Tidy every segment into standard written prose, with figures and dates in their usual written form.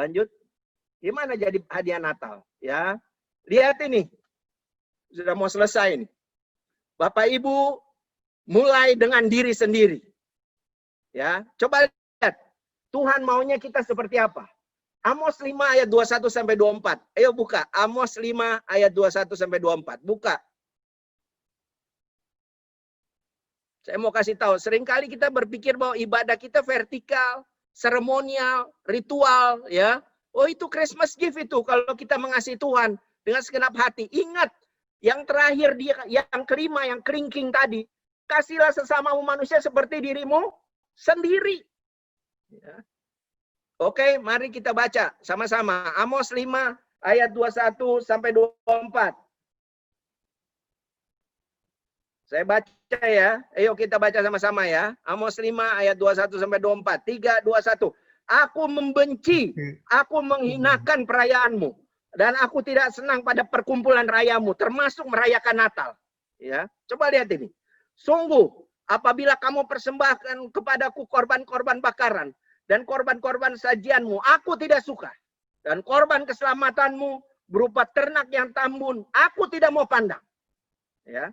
Lanjut. Gimana jadi hadiah Natal? Ya, lihat ini. Sudah mau selesai ini. Bapak Ibu mulai dengan diri sendiri. Ya, coba lihat. Tuhan maunya kita seperti apa? Amos 5 ayat 21 sampai 24. Ayo buka. Amos 5 ayat 21 sampai 24. Buka. Saya mau kasih tahu, seringkali kita berpikir bahwa ibadah kita vertikal, seremonial, ritual, ya. Oh, itu Christmas gift itu kalau kita mengasihi Tuhan dengan segenap hati. Ingat, yang terakhir dia, yang kelima, yang kelingking tadi, kasihlah sesamamu manusia seperti dirimu sendiri. Ya. Oke, mari kita baca sama-sama. Amos 5 ayat 21 sampai 24. Saya baca ya. Ayo kita baca sama-sama ya. Amos 5 ayat 21 sampai 24. 3, 2, 1. Aku membenci, aku menghinakan perayaanmu. Dan aku tidak senang pada perkumpulan rayamu, termasuk merayakan Natal. Ya, coba lihat ini. Sungguh, apabila kamu persembahkan kepadaku korban-korban bakaran dan korban-korban sajianmu, aku tidak suka. Dan korban keselamatanmu berupa ternak yang tambun, aku tidak mau pandang. Ya.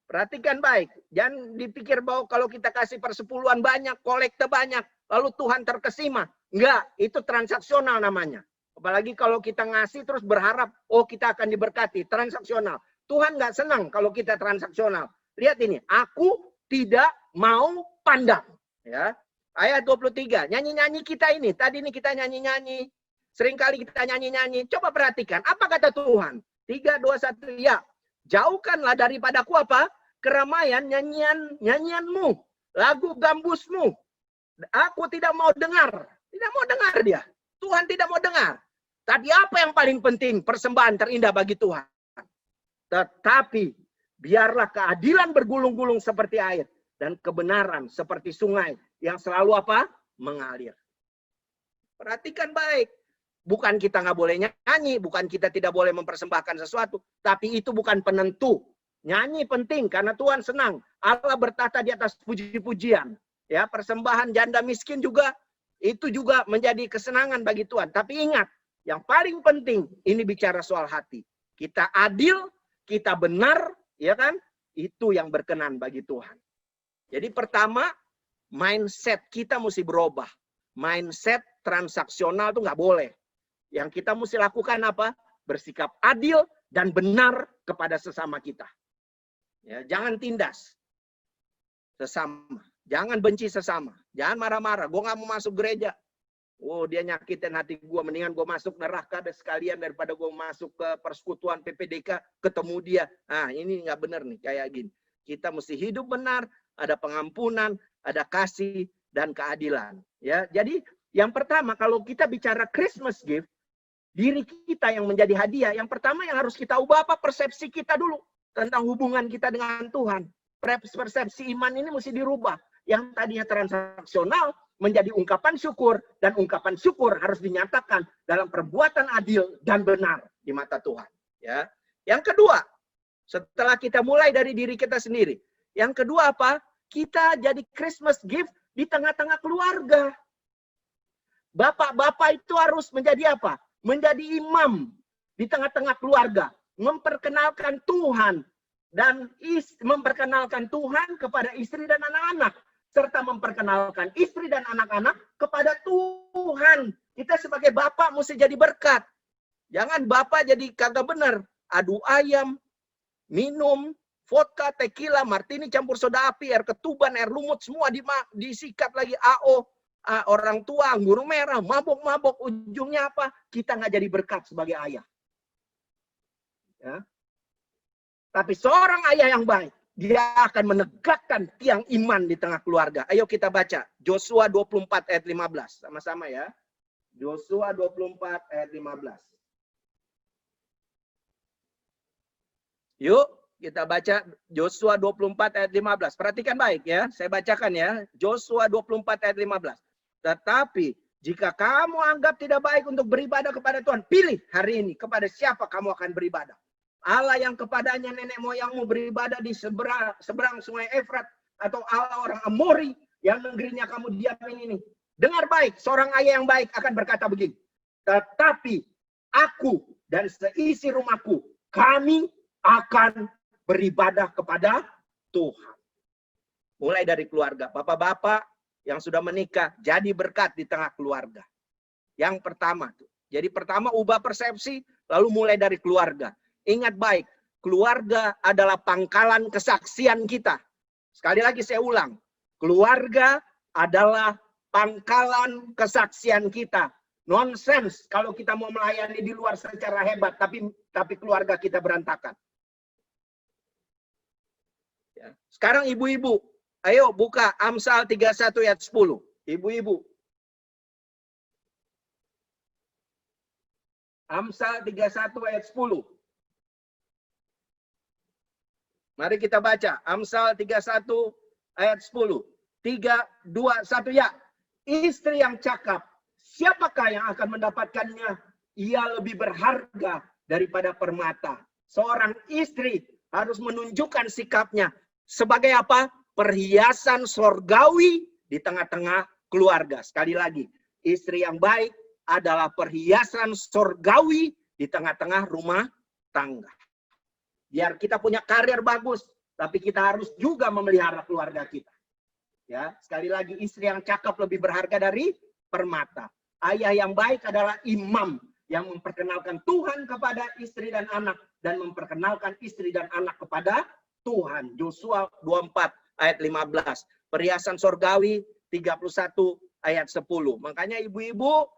Perhatikan baik. Jangan dipikir bahwa kalau kita kasih persepuluhan banyak, kolekte banyak, lalu Tuhan terkesima. Enggak, itu transaksional namanya. Apalagi kalau kita ngasih terus berharap, oh kita akan diberkati. Transaksional. Tuhan nggak senang kalau kita transaksional. Lihat ini, aku tidak mau pandang. Ya. Ayat 23, nyanyi-nyanyi kita ini. Tadi ini kita nyanyi-nyanyi. Seringkali kita nyanyi-nyanyi. Coba perhatikan, apa kata Tuhan? 3, 2, 1, ya. Jauhkanlah daripadaku apa? Keramaian nyanyianmu, lagu gambusmu. Aku tidak mau dengar. Tidak mau dengar dia. Tuhan tidak mau dengar. Tapi apa yang paling penting? Persembahan terindah bagi Tuhan. Tetapi biarlah keadilan bergulung-gulung seperti air dan kebenaran seperti sungai yang selalu apa? Mengalir. Perhatikan baik. Bukan kita nggak boleh nyanyi, bukan kita tidak boleh mempersembahkan sesuatu, tapi itu bukan penentu. Nyanyi penting karena Tuhan senang. Allah bertata di atas puji-pujian. Ya, persembahan janda miskin juga itu juga menjadi kesenangan bagi Tuhan. Tapi ingat, yang paling penting ini bicara soal hati. Kita adil, kita benar, ya kan? Itu yang berkenan bagi Tuhan. Jadi pertama, mindset kita mesti berubah. Mindset transaksional itu nggak boleh. Yang kita mesti lakukan apa? Bersikap adil dan benar kepada sesama kita. Ya, jangan tindas sesama. Jangan benci sesama. Jangan marah-marah. Gue nggak mau masuk gereja. Oh, dia nyakitin hati gue. Mendingan gue masuk neraka sekalian daripada gue masuk ke persekutuan PPDK ketemu dia. Nah, ini nggak benar nih kayak gini. Kita mesti hidup benar. Ada pengampunan, ada kasih dan keadilan. Ya, jadi yang pertama kalau kita bicara Christmas gift, diri kita yang menjadi hadiah, yang pertama yang harus kita ubah apa? Persepsi kita dulu tentang hubungan kita dengan Tuhan. Persepsi iman ini mesti dirubah. Yang tadinya transaksional menjadi ungkapan syukur, dan ungkapan syukur harus dinyatakan dalam perbuatan adil dan benar di mata Tuhan. Ya. Yang kedua, setelah kita mulai dari diri kita sendiri, yang kedua apa? Kita jadi Christmas gift di tengah-tengah keluarga. Bapak-bapak itu harus menjadi apa? Menjadi imam di tengah-tengah keluarga, memperkenalkan Tuhan dan memperkenalkan Tuhan kepada istri dan anak-anak, serta memperkenalkan istri dan anak-anak kepada Tuhan. Kita sebagai bapak mesti jadi berkat. Jangan bapak jadi kagak benar, adu ayam, minum vodka, tequila, martini campur soda api, air ketuban, air lumut semua disikat lagi AO. Orang tua, anggur merah, mabok-mabok, ujungnya apa? Kita nggak jadi berkat sebagai ayah. Ya. Tapi seorang ayah yang baik, dia akan menegakkan tiang iman di tengah keluarga. Ayo kita baca, Yosua 24 ayat 15. Sama-sama ya. Yosua 24 ayat 15. Yuk, kita baca Yosua 24 ayat 15. Perhatikan baik ya, saya bacakan ya. Yosua 24 ayat 15. Tetapi jika kamu anggap tidak baik untuk beribadah kepada Tuhan, pilih hari ini kepada siapa kamu akan beribadah. Allah yang kepadanya nenek moyangmu beribadah di seberang sungai Efrat, atau Allah orang Amori yang negerinya kamu diamin ini. Dengar baik, seorang ayah yang baik akan berkata begini. Tetapi aku dan seisi rumahku, kami akan beribadah kepada Tuhan. Mulai dari keluarga. Bapak-bapak yang sudah menikah, jadi berkat di tengah keluarga. Yang pertama tuh. Jadi pertama ubah persepsi, lalu mulai dari keluarga. Ingat baik, keluarga adalah pangkalan kesaksian kita. Sekali lagi saya ulang, keluarga adalah pangkalan kesaksian kita. Nonsens kalau kita mau melayani di luar secara hebat, tapi keluarga kita berantakan. Ya. Sekarang ibu-ibu, ayo buka Amsal 31 ayat 10. Ibu-ibu. Amsal 31 ayat 10. Mari kita baca. Amsal 31 ayat 10. 3, 2, 1 ya. Istri yang cakap, siapakah yang akan mendapatkannya? Ia lebih berharga daripada permata. Seorang istri harus menunjukkan sikapnya sebagai apa? Perhiasan sorgawi di tengah-tengah keluarga. Sekali lagi, istri yang baik adalah perhiasan sorgawi di tengah-tengah rumah tangga. Biar kita punya karir bagus, tapi kita harus juga memelihara keluarga kita. Ya, sekali lagi istri yang cakap lebih berharga dari permata. Ayah yang baik adalah imam yang memperkenalkan Tuhan kepada istri dan anak dan memperkenalkan istri dan anak kepada Tuhan. Yosua 24 ayat 15. Perhiasan sorgawi 31 ayat 10. Makanya ibu-ibu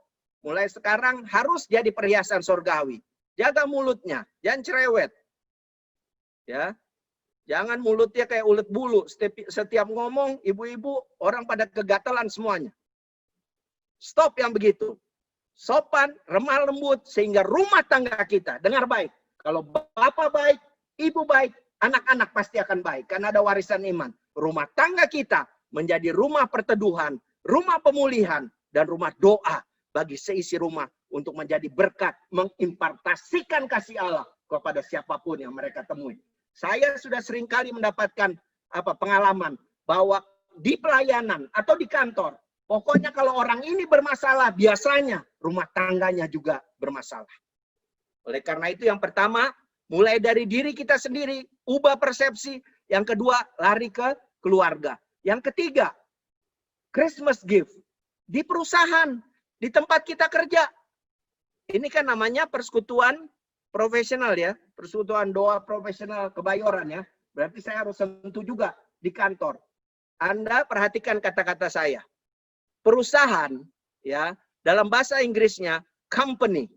mulai sekarang harus jadi perhiasan sorgawi. Jaga mulutnya, jangan cerewet. Ya, jangan mulutnya kayak ulet bulu. Setiap ngomong, ibu-ibu orang pada kegatalan semuanya. Stop yang begitu. Sopan, remah lembut, sehingga rumah tangga kita, dengar baik. Kalau bapak baik, ibu baik, anak-anak pasti akan baik. Karena ada warisan iman. Rumah tangga kita menjadi rumah perteduhan, rumah pemulihan, dan rumah doa bagi seisi rumah untuk menjadi berkat, mengimpartasikan kasih Allah kepada siapapun yang mereka temui. Saya sudah seringkali mendapatkan pengalaman bahwa di pelayanan atau di kantor, pokoknya kalau orang ini bermasalah, biasanya rumah tangganya juga bermasalah. Oleh karena itu yang pertama, mulai dari diri kita sendiri, ubah persepsi. Yang kedua, lari ke keluarga. Yang ketiga, Christmas gift. Di perusahaan, di tempat kita kerja. Ini kan namanya persekutuan profesional ya, persekutuan doa profesional Kebayoran ya. Berarti saya harus sentuh juga di kantor. Anda perhatikan kata-kata saya. Perusahaan ya, dalam bahasa Inggrisnya company.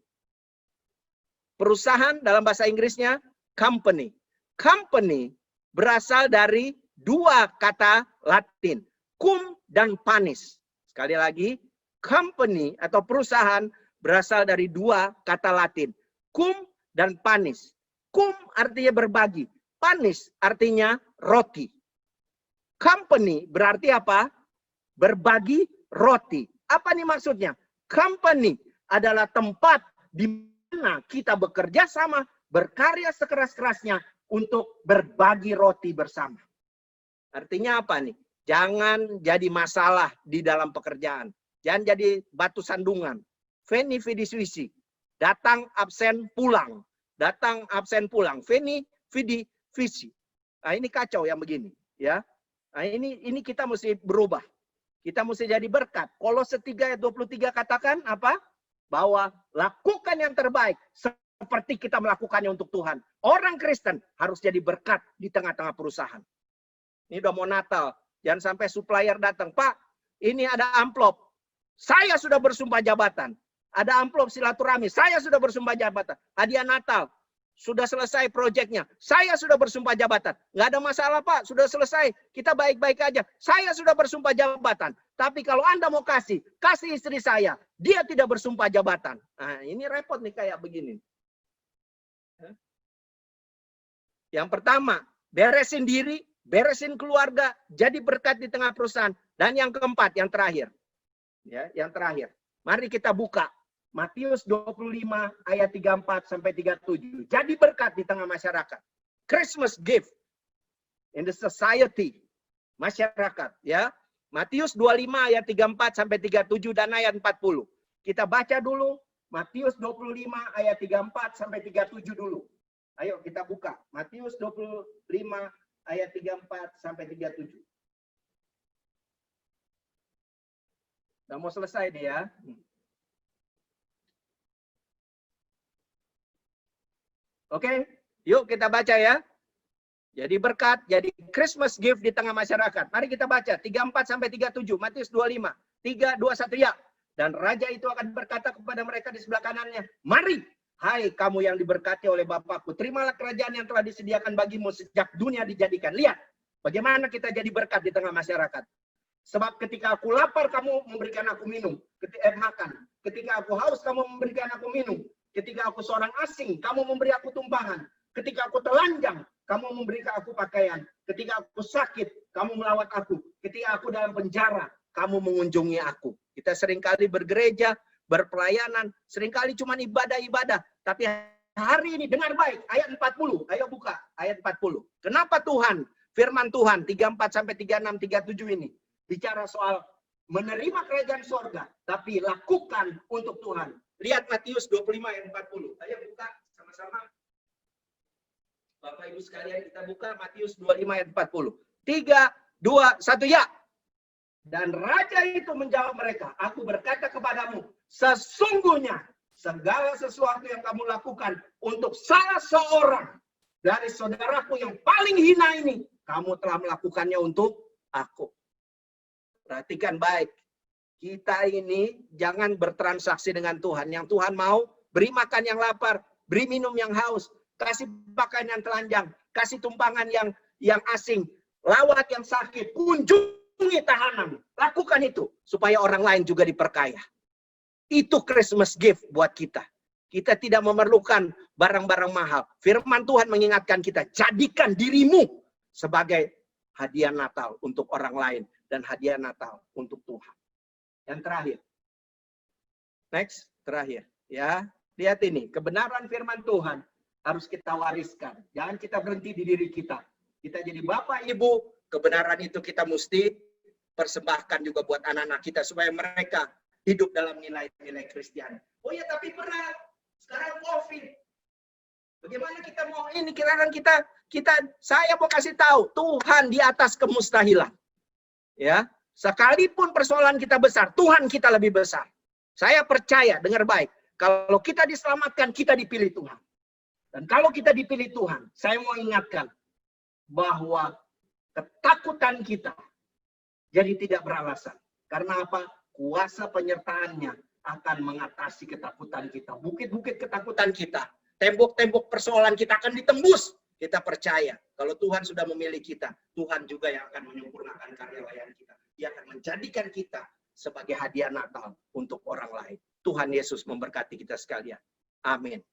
Perusahaan dalam bahasa Inggrisnya company. Company berasal dari dua kata Latin, cum dan panis. Sekali lagi, company atau perusahaan berasal dari dua kata Latin, cum dan panis. Cum artinya berbagi, panis artinya roti. Company berarti apa? Berbagi roti. Apa nih maksudnya? Company adalah tempat di mana kita bekerja sama, berkarya sekeras-kerasnya untuk berbagi roti bersama. Artinya apa nih? Jangan jadi masalah di dalam pekerjaan. Jangan jadi batu sandungan. Veni vidi vici. Datang absen pulang. Datang absen pulang. Veni vidi vici. Nah, ini kacau yang begini, ya. Nah, ini kita mesti berubah. Kita mesti jadi berkat. Kolose 3 ayat 23 katakan apa? Bahwa lakukan yang terbaik seperti kita melakukannya untuk Tuhan. Orang Kristen harus jadi berkat di tengah-tengah perusahaan. Ini udah mau Natal. Jangan sampai supplier datang. Pak, ini ada amplop. Saya sudah bersumpah jabatan. Ada amplop silaturahmi. Saya sudah bersumpah jabatan. Hadiah Natal. Sudah selesai proyeknya. Saya sudah bersumpah jabatan. Nggak ada masalah Pak. Sudah selesai. Kita baik-baik aja. Saya sudah bersumpah jabatan. Tapi kalau Anda mau kasih istri saya. Dia tidak bersumpah jabatan. Nah, ini repot nih kayak begini. Yang pertama, beresin diri, beresin keluarga, jadi berkat di tengah perusahaan. Dan yang keempat, yang terakhir. Ya, yang terakhir. Mari kita buka Matius 25 ayat 34 sampai 37. Jadi berkat di tengah masyarakat. Christmas gift in the society. Masyarakat, ya. Matius 25 ayat 34 sampai 37 dan ayat 40. Kita baca dulu, Matius 25 ayat 34 sampai 37 dulu. Ayo kita buka. Matius 25 ayat 34 sampai 37. Udah mau selesai nih ya. Oke, yuk kita baca ya. Jadi berkat, jadi Christmas gift di tengah masyarakat. Mari kita baca 34 sampai 37, Matius 25. 3, 2, 1 ya. Dan raja itu akan berkata kepada mereka di sebelah kanannya, "Mari, hai kamu yang diberkati oleh Bapakku, terimalah kerajaan yang telah disediakan bagimu sejak dunia dijadikan." Lihat, bagaimana kita jadi berkat di tengah masyarakat. Sebab ketika aku lapar, kamu memberikan aku minum, makan. Ketika aku haus, kamu memberikan aku minum. Ketika aku seorang asing, kamu memberi aku tumpangan. Ketika aku telanjang, kamu memberikan aku pakaian. Ketika aku sakit, kamu melawat aku. Ketika aku dalam penjara, kamu mengunjungi aku. Kita seringkali bergereja, berpelayanan, seringkali cuma ibadah-ibadah. Tapi hari ini dengar baik, ayat 40. Ayo buka ayat 40. Kenapa Tuhan, firman Tuhan 34 sampai 36, 37 ini bicara soal menerima kerajaan sorga, tapi lakukan untuk Tuhan. Lihat Matius 25 ayat 40. Ayo buka sama-sama. Bapak Ibu sekalian, kita buka Matius 25 ayat 40. 3, 2, 1 ya. Dan raja itu menjawab mereka, "Aku berkata kepadamu, sesungguhnya segala sesuatu yang kamu lakukan untuk salah seorang dari saudaraku yang paling hina ini, kamu telah melakukannya untuk aku." Perhatikan baik. Kita ini jangan bertransaksi dengan Tuhan. Yang Tuhan mau, beri makan yang lapar, beri minum yang haus, kasih pakaian yang telanjang, kasih tumpangan yang asing, lawat yang sakit, kunjungi tahanan. Lakukan itu supaya orang lain juga diperkaya. Itu Christmas gift buat kita. Kita tidak memerlukan barang-barang mahal. Firman Tuhan mengingatkan kita, jadikan dirimu sebagai hadiah Natal untuk orang lain dan hadiah Natal untuk Tuhan. Yang terakhir. Next, terakhir. Ya, lihat ini, kebenaran firman Tuhan harus kita wariskan. Jangan kita berhenti di diri kita. Kita jadi bapak, ibu, kebenaran itu kita mesti persembahkan juga buat anak-anak kita supaya mereka hidup dalam nilai-nilai Kristiani. Oh ya, tapi berat. Sekarang COVID. Bagaimana kita mau ini? Kira-kira saya mau kasih tahu, Tuhan di atas kemustahilan. Ya, sekalipun persoalan kita besar, Tuhan kita lebih besar. Saya percaya, dengar baik, kalau kita diselamatkan, kita dipilih Tuhan. Dan kalau kita dipilih Tuhan, saya mau ingatkan bahwa ketakutan kita jadi tidak beralasan. Karena apa? Kuasa penyertaannya akan mengatasi ketakutan kita. Bukit-bukit ketakutan kita, tembok-tembok persoalan kita akan ditembus. Kita percaya, kalau Tuhan sudah memilih kita, Tuhan juga yang akan menyempurnakan karya layan kita. Dia akan menjadikan kita sebagai hadiah Natal untuk orang lain. Tuhan Yesus memberkati kita sekalian. Amin.